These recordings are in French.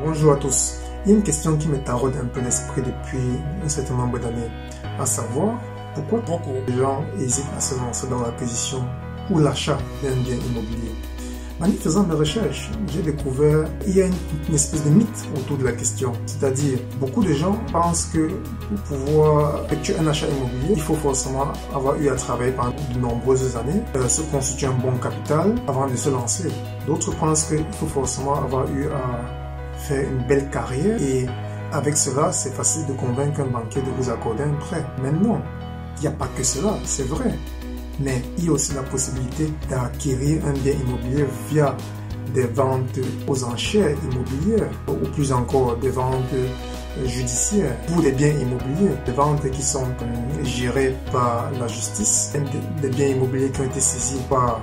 Bonjour à tous. Il y a une question qui me taraude un peu l'esprit depuis un certain nombre d'années, à savoir pourquoi beaucoup de gens hésitent à se lancer dans l'acquisition ou l'achat d'un bien immobilier. En y faisant mes recherches, j'ai découvert qu'il y a une espèce de mythe autour de la question. C'est-à-dire, beaucoup de gens pensent que pour pouvoir effectuer un achat immobilier, il faut forcément avoir eu à travailler pendant de nombreuses années, se constituer un bon capital avant de se lancer. D'autres pensent qu'il faut forcément avoir eu à faire une belle carrière et avec cela, c'est facile de convaincre un banquier de vous accorder un prêt. Mais non, il n'y a pas que cela, c'est vrai. Mais il y a aussi la possibilité d'acquérir un bien immobilier via des ventes aux enchères immobilières ou plus encore des ventes judiciaires pour les biens immobiliers, des ventes qui sont gérées par la justice, des biens immobiliers qui ont été saisis par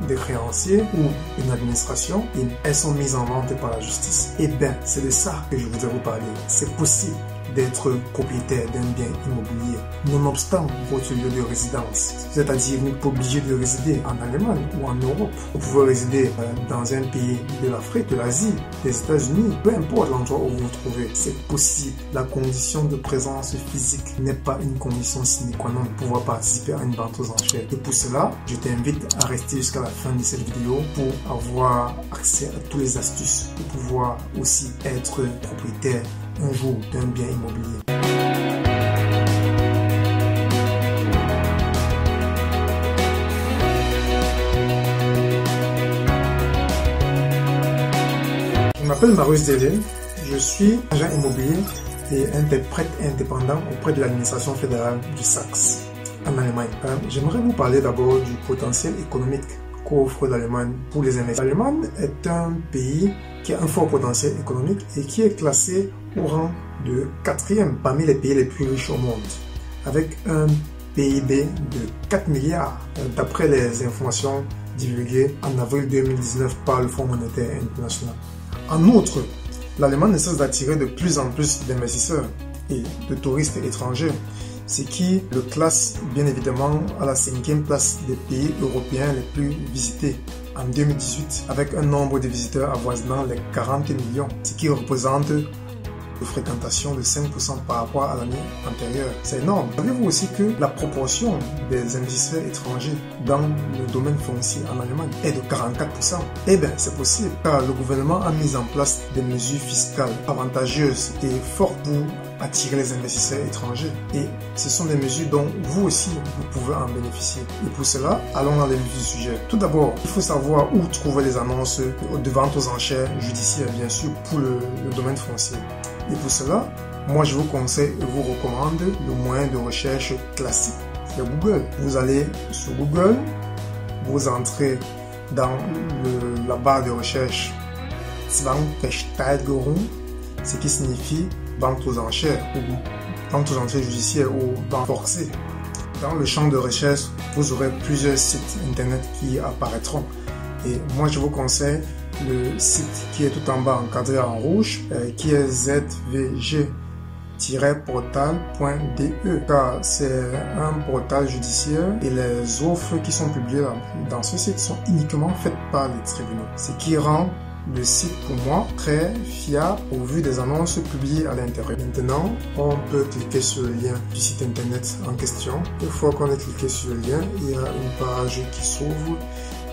des créanciers ou une administration et elles sont mises en vente par la justice. Et bien, c'est de ça que je voudrais vous parler. C'est possible d'être propriétaire d'un bien immobilier, nonobstant votre lieu de résidence. C'est-à-dire, vous n'êtes pas obligé de résider en Allemagne ou en Europe. Vous pouvez résider dans un pays de l'Afrique, de l'Asie, des États-Unis, peu importe l'endroit où vous vous trouvez. C'est possible. La condition de présence physique n'est pas une condition sine qua non pour pouvoir participer à une vente aux enchères. Et pour cela, je t'invite à rester jusqu'à la fin de cette vidéo pour avoir accès à toutes les astuces pour pouvoir aussi être propriétaire un jour d'un bien immobilier. Je m'appelle Marius Delin, je suis agent immobilier et interprète indépendant auprès de l'administration fédérale du Saxe en Allemagne. J'aimerais vous parler d'abord du potentiel économique qu'offre l'Allemagne pour les investisseurs. L'Allemagne est un pays qui a un fort potentiel économique et qui est classé au rang de 4e parmi les pays les plus riches au monde, avec un PIB de 4 milliards, d'après les informations divulguées en avril 2019 par le Fonds monétaire international. En outre, l'Allemagne ne cesse d'attirer de plus en plus d'investisseurs et de touristes étrangers, ce qui le classe bien évidemment à la 5e place des pays européens les plus visités en 2018, avec un nombre de visiteurs avoisinant les 40 millions, ce qui représente une fréquentation de 5% par rapport à l'année antérieure. C'est énorme. Savez-vous aussi que la proportion des investisseurs étrangers dans le domaine foncier en Allemagne est de 44%? Eh bien, c'est possible, car le gouvernement a mis en place des mesures fiscales avantageuses et fortes pour attirer les investisseurs étrangers. Et ce sont des mesures dont vous aussi, vous pouvez en bénéficier. Et pour cela, allons dans le vif du sujet. Tout d'abord, il faut savoir où trouver les annonces de vente aux enchères judiciaires, bien sûr, pour le domaine foncier. Et pour cela, moi je vous conseille et vous recommande le moyen de recherche classique, c'est Google. Vous allez sur Google, vous entrez dans la barre de recherche Zwangsversteigerung, ce qui signifie vente aux enchères ou vente aux enchères judiciaires ou vente forcée. Dans le champ de recherche, vous aurez plusieurs sites internet qui apparaîtront. Et moi je vous conseille le site qui est tout en bas encadré en rouge, qui est zvg-portal.de, car c'est un portal judiciaire et les offres qui sont publiées dans ce site sont uniquement faites par les tribunaux, ce qui rend le site pour moi très fiable au vu des annonces publiées à l'intérieur. Maintenant, on peut cliquer sur le lien du site internet en question. Une fois qu'on a cliqué sur le lien, il y a une page qui s'ouvre.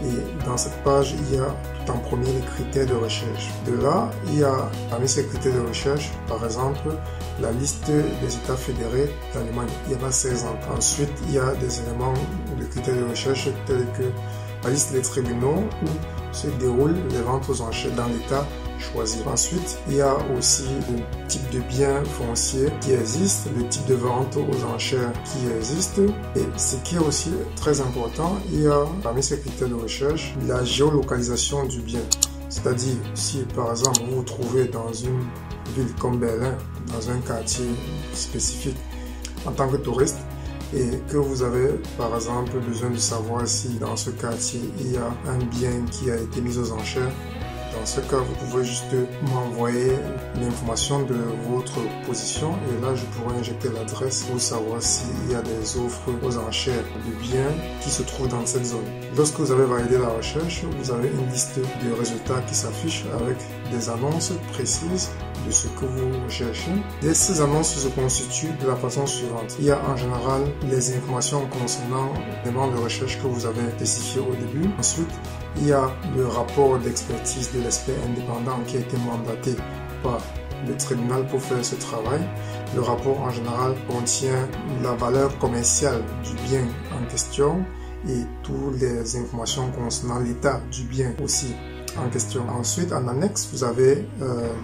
Et dans cette page, il y a tout en premier les critères de recherche. De là, il y a parmi ces critères de recherche, par exemple, la liste des États fédérés d'Allemagne. Il y en a 16 ans. Ensuite, il y a des éléments de critères de recherche tels que la liste des tribunaux où se déroulent les ventes aux enchères dans l'État choisi. Ensuite, il y a aussi le type de biens fonciers qui existent, le type de vente aux enchères qui existe. Et ce qui est aussi très important, il y a parmi ces critères de recherche la géolocalisation du bien. C'est-à-dire, si par exemple vous vous trouvez dans une ville comme Berlin, dans un quartier spécifique en tant que touriste, et que vous avez par exemple besoin de savoir si dans ce quartier il y a un bien qui a été mis aux enchères Dans ce cas, vous pouvez juste m'envoyer l'information de votre position et là, je pourrai injecter l'adresse pour savoir s'il y a des offres aux enchères de biens qui se trouvent dans cette zone. Lorsque vous avez validé la recherche, vous avez une liste de résultats qui s'affiche avec des annonces précises de ce que vous recherchez. Et ces annonces se constituent de la façon suivante. Il y a en général les informations concernant l'élément de recherche que vous avez spécifié au début. Ensuite, il y a le rapport d'expertise de l'expert indépendant qui a été mandaté par le tribunal pour faire ce travail. Le rapport en général contient la valeur commerciale du bien en question et toutes les informations concernant l'état du bien aussi en question. Ensuite, en annexe, vous avez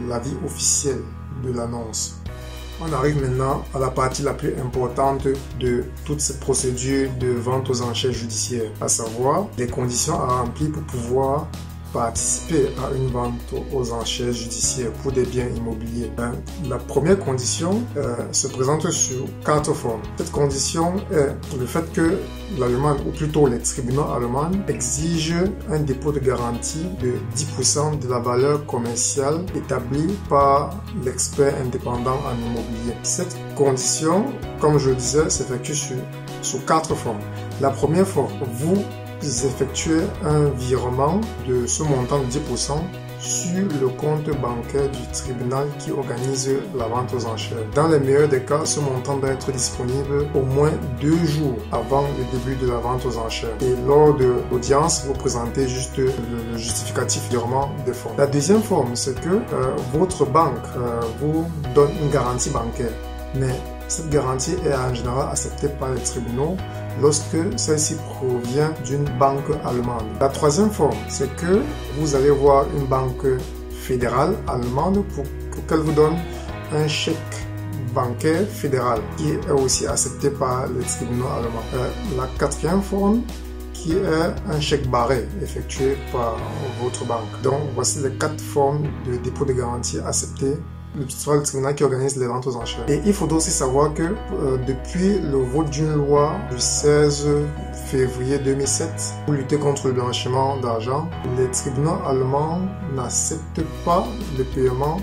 l'avis officiel de l'annonce. On arrive maintenant à la partie la plus importante de toute cette procédure de vente aux enchères judiciaires, à savoir les conditions à remplir pour pouvoir participer à une vente aux enchères judiciaires pour des biens immobiliers. La première condition se présente sur 4 formes. Cette condition est le fait que l'Allemagne, ou plutôt les tribunaux allemands, exigent un dépôt de garantie de 10% de la valeur commerciale établie par l'expert indépendant en immobilier. Cette condition, comme je le disais, s'effectue sous 4 formes. La première forme, vous effectuez un virement de ce montant de 10% sur le compte bancaire du tribunal qui organise la vente aux enchères. Dans les meilleurs des cas, ce montant doit être disponible au moins 2 jours avant le début de la vente aux enchères. Et lors de l'audience, vous présentez juste le justificatif du virement des fonds. La deuxième forme, c'est que votre banque vous donne une garantie bancaire. Mais cette garantie est en général acceptée par les tribunaux lorsque celle-ci provient d'une banque allemande. La troisième forme, c'est que vous allez voir une banque fédérale allemande pour qu'elle vous donne un chèque bancaire fédéral qui est aussi accepté par les tribunaux allemands. La quatrième forme, qui est un chèque barré effectué par votre banque. Donc, voici les 4 formes de dépôt de garantie acceptées. Le tribunal qui organise les ventes aux enchères. Et il faut aussi savoir que depuis le vote d'une loi du 16 février 2007 pour lutter contre le blanchiment d'argent, les tribunaux allemands n'acceptent pas le paiement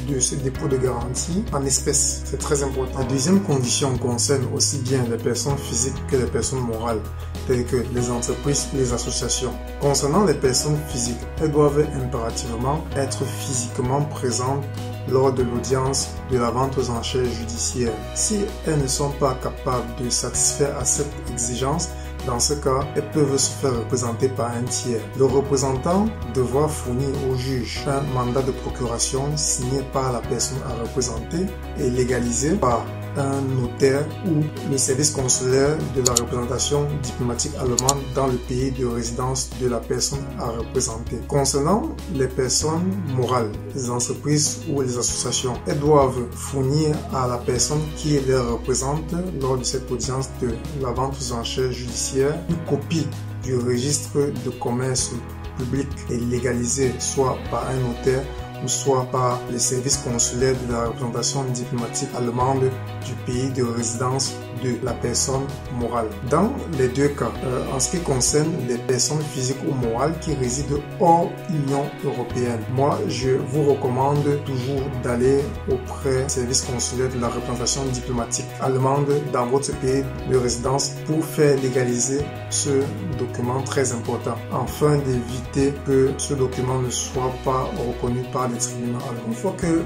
de ce dépôt de garantie en espèces. C'est très important. La deuxième condition concerne aussi bien les personnes physiques que les personnes morales, telles que les entreprises et les associations. Concernant les personnes physiques, elles doivent impérativement être physiquement présentes lors de l'audience de la vente aux enchères judiciaires. Si elles ne sont pas capables de satisfaire à cette exigence, dans ce cas, elles peuvent se faire représenter par un tiers. Le représentant devra fournir au juge un mandat de procuration signé par la personne à représenter et légalisé par un notaire ou le service consulaire de la représentation diplomatique allemande dans le pays de résidence de la personne à représenter. Concernant les personnes morales, les entreprises ou les associations, elles doivent fournir à la personne qui les représente lors de cette audience de la vente aux enchères judiciaires une copie du registre de commerce public et légalisé soit par un notaire ou soit par les services consulaires de la représentation diplomatique allemande du pays de résidence de la personne morale. Dans les deux cas, en ce qui concerne les personnes physiques ou morales qui résident hors Union européenne, moi je vous recommande toujours d'aller auprès des services consulaires de la représentation diplomatique allemande dans votre pays de résidence pour faire légaliser ce document très important, afin d'éviter que ce document ne soit pas reconnu par les tribunaux allemands. Une fois que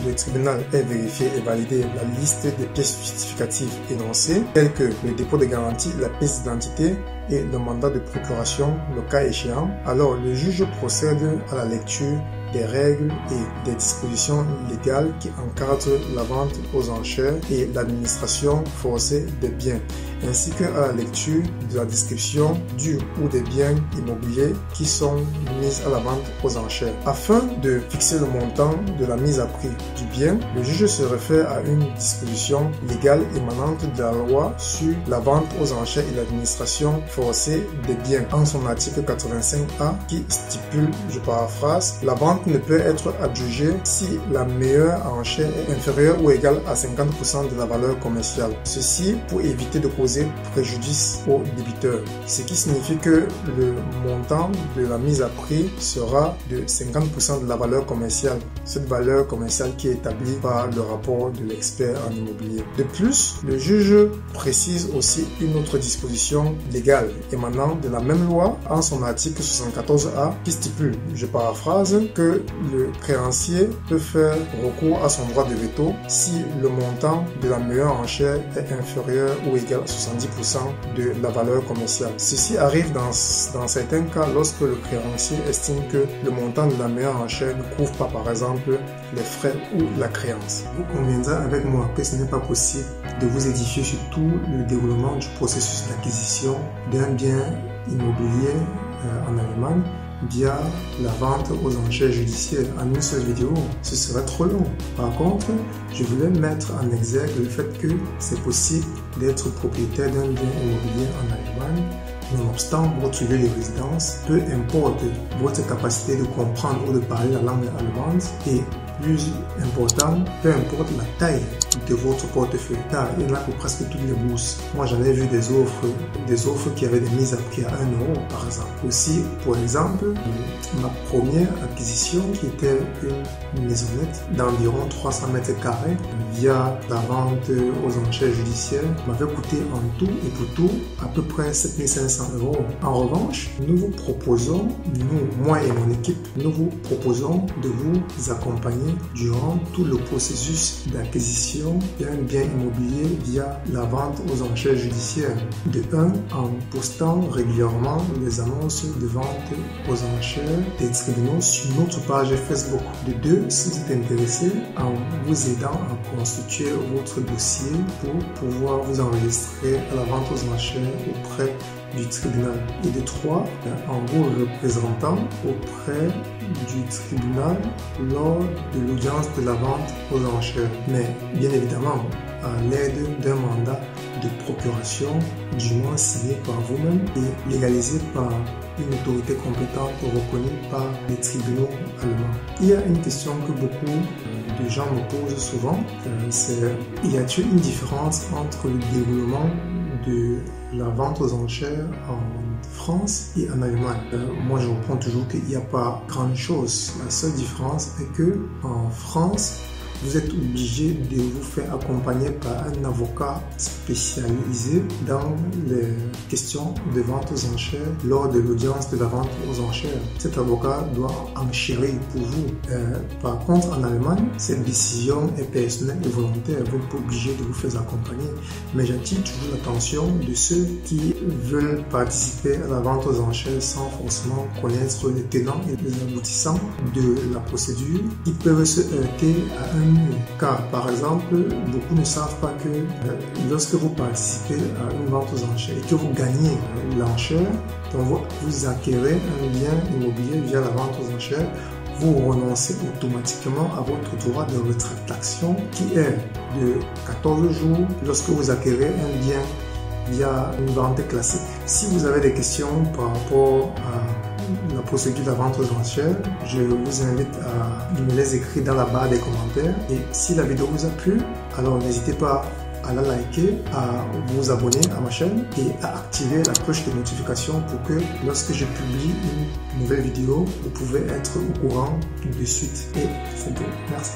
le tribunal ait vérifié et validé la liste des pièces justificatives énoncées, telles que le dépôt de garantie, la pièce d'identité et le mandat de procuration, le cas échéant, alors le juge procède à la lecture des règles et des dispositions légales qui encadrent la vente aux enchères et l'administration forcée des biens, ainsi qu'à la lecture de la description du ou des biens immobiliers qui sont mis à la vente aux enchères. Afin de fixer le montant de la mise à prix du bien, le juge se réfère à une disposition légale émanante de la loi sur la vente aux enchères et l'administration forcée des biens en son article 85A qui stipule, je paraphrase, la vente ne peut être adjugé si la meilleure enchère est inférieure ou égale à 50% de la valeur commerciale. Ceci pour éviter de causer préjudice au débiteur. Ce qui signifie que le montant de la mise à prix sera de 50% de la valeur commerciale. Cette valeur commerciale qui est établie par le rapport de l'expert en immobilier. De plus, le juge précise aussi une autre disposition légale émanant de la même loi en son article 74A qui stipule, je paraphrase, que le créancier peut faire recours à son droit de veto si le montant de la meilleure enchère est inférieur ou égal à 70% de la valeur commerciale. Ceci arrive dans certains cas lorsque le créancier estime que le montant de la meilleure enchère ne couvre pas par exemple les frais ou la créance. Vous conviendrez avec moi que ce n'est pas possible de vous édifier sur tout le déroulement du processus d'acquisition d'un bien immobilier en Allemagne via la vente aux enchères judiciaires en une seule vidéo. Ce serait trop long. Par contre, je voulais mettre en exergue le fait que c'est possible d'être propriétaire d'un bien immobilier en Allemagne nonobstant votre lieu de résidence, peu importe votre capacité de comprendre ou de parler la langue allemande et plus important, peu importe la taille de votre portefeuille, car il y en a pour presque toutes les bourses. Moi, j'en ai vu des offres qui avaient des mises à prix à 1 euro, par exemple. Aussi, pour exemple, ma première acquisition, qui était une maisonnette d'environ 300 mètres carrés, via la vente aux enchères judiciaires, m'avait coûté en tout et pour tout à peu près 7500 euros. En revanche, nous vous proposons, moi et mon équipe, nous vous proposons de vous accompagner durant tout le processus d'acquisition d'un bien immobilier via la vente aux enchères judiciaires. De 1, en postant régulièrement les annonces de vente aux enchères des tribunaux sur notre page Facebook. De 2, si vous êtes intéressé, en vous aidant à constituer votre dossier pour pouvoir vous enregistrer à la vente aux enchères auprès du tribunal. Et de 3, en vous représentant auprès du tribunal lors de l'audience de la vente aux enchères. Mais bien évidemment, à l'aide d'un mandat de procuration, du moins signé par vous-même et légalisé par une autorité compétente reconnue par les tribunaux allemands. Il y a une question que beaucoup de gens me posent souvent, c'est y a-t-il une différence entre le déroulement de la vente aux enchères en France et en Allemagne? Moi, je reprends toujours qu'il n'y a pas grand chose. La seule différence est que en France, vous êtes obligé de vous faire accompagner par un avocat spécialisé dans les questions de vente aux enchères lors de l'audience de la vente aux enchères. Cet avocat doit enchérir pour vous. Par contre, en Allemagne, cette décision est personnelle et volontaire. Vous n'êtes pas obligé de vous faire accompagner. Mais j'attire toujours l'attention de ceux qui veulent participer à la vente aux enchères sans forcément connaître les tenants et les aboutissants de la procédure. Ils peuvent se heurter à un car, par exemple, beaucoup ne savent pas que lorsque vous participez à une vente aux enchères et que vous gagnez l'enchère, vous acquérez un bien immobilier via la vente aux enchères, vous renoncez automatiquement à votre droit de rétractation qui est de 14 jours lorsque vous acquérez un bien via une vente classique. Si vous avez des questions par rapport à la procédure de la vente aux enchères, je vous invite à me les écrire dans la barre des commentaires. Et si la vidéo vous a plu, alors n'hésitez pas à la liker, à vous abonner à ma chaîne et à activer la cloche de notification pour que lorsque je publie une nouvelle vidéo, vous pouvez être au courant de suite. Et c'est tout. Merci.